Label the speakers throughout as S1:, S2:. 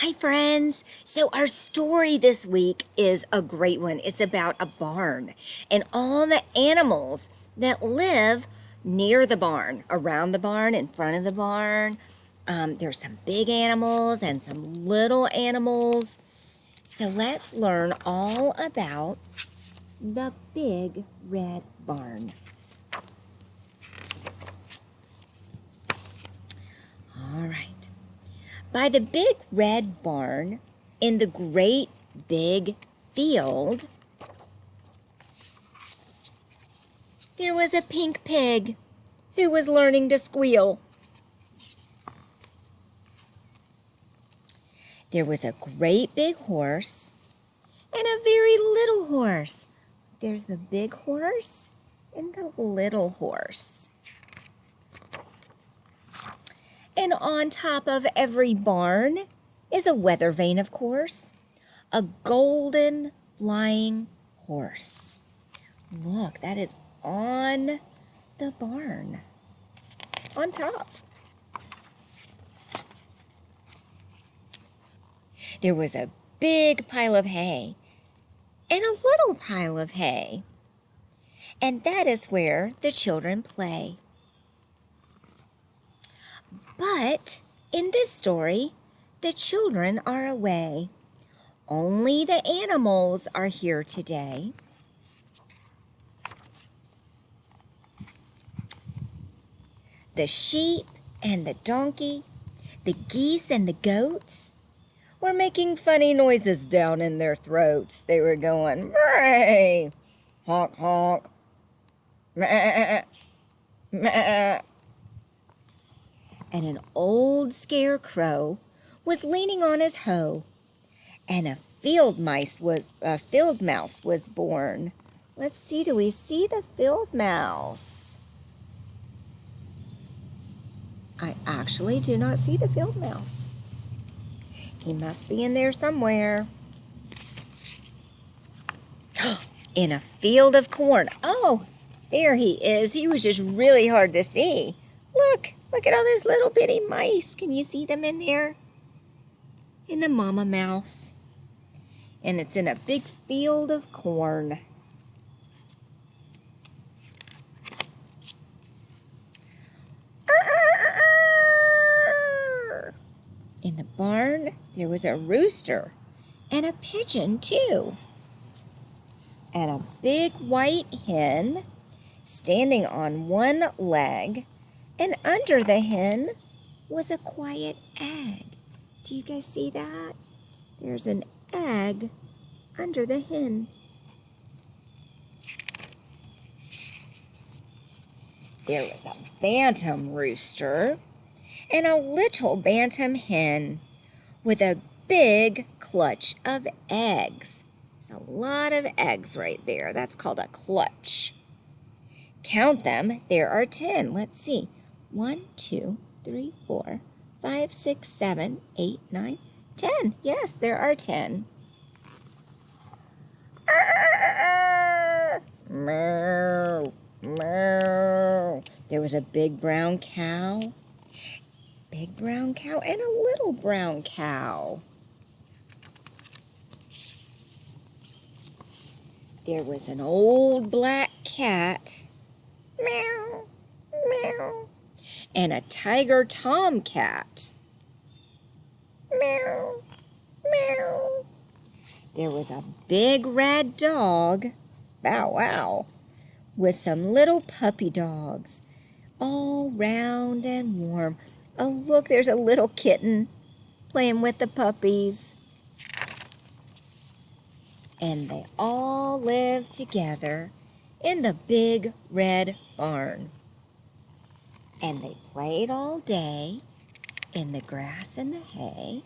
S1: Hi, friends. So, our story this week is a great one. It's about a barn and all the animals that live near the barn, around the barn, in front of the barn. There's some big animals and some little animals. So, let's learn all about the big red barn. All right. By the big red barn in the great big field, there was a pink pig who was learning to squeal. There was a great big horse and a very little horse. There's the big horse and the little horse. And on top of every barn is a weather vane, of course, a golden flying horse. Look, that is on the barn, on top. There was a big pile of hay and a little pile of hay. And that is where the children play. But in this story, the children are away. Only the animals are here today. The sheep and the donkey, the geese and the goats were making funny noises down in their throats. They were going, "Bray! Honk, honk! Meh, meh." And an old scarecrow was leaning on his hoe, and a field mouse was born. Let's see, do we see the field mouse? I actually do not see the field mouse. He must be in there somewhere. In a field of corn. Oh, there he is. He was just really hard to see. Look at all those little bitty mice. Can you see them in there? In the mama mouse. And it's in a big field of corn. In the barn, there was a rooster and a pigeon, too. And a big white hen standing on one leg, and under the hen was a quiet egg. Do you guys see that? There's an egg under the hen. There was a bantam rooster and a little bantam hen with a big clutch of eggs. There's a lot of eggs right there. That's called a clutch. Count them. There are 10. Let's see. 1, 2, 3, 4, 5, 6, 7, 8, 9, 10. Yes, there are 10. Moo, moo. There was a big brown cow. Big brown cow and a little brown cow. There was an old black cat. Meow, meow. And a tiger tomcat. Meow, meow. There was a big red dog. Bow wow. With some little puppy dogs. All round and warm. Oh, look, there's a little kitten playing with the puppies. And they all lived together in the big red barn. And they played all day in the grass and the hay.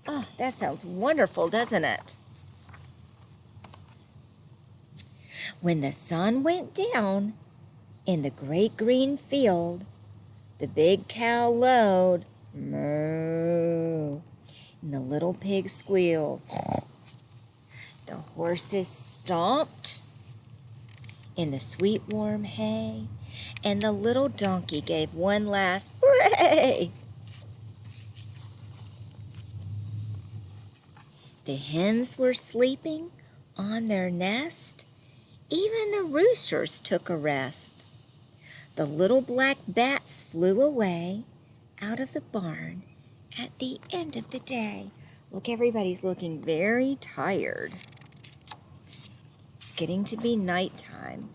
S1: Oh, that sounds wonderful, doesn't it? When the sun went down in the great green field, the big cow lowed, moo, and the little pig squealed. The horses stomped in the sweet warm hay, and the little donkey gave one last bray. The hens were sleeping on their nest. Even the roosters took a rest. The little black bats flew away out of the barn at the end of the day. Look, everybody's looking very tired. It's getting to be nighttime.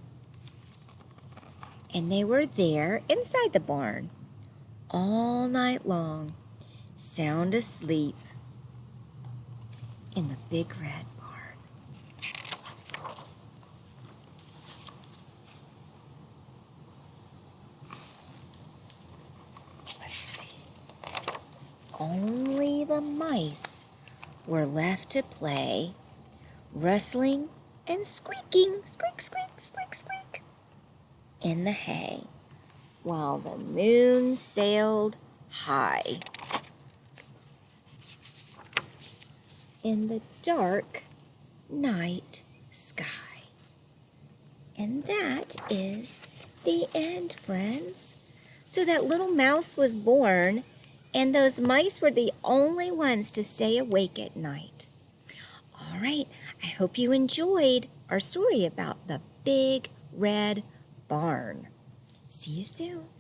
S1: And they were there inside the barn all night long, sound asleep in the big red barn. Let's see. Only the mice were left to play, rustling and squeaking, squeak, squeak, squeak, squeak, in the hay, while the moon sailed high in the dark night sky. And that is the end, friends. So that little mouse was born, and those mice were the only ones to stay awake at night. All right, I hope you enjoyed our story about the big red barn. See you soon.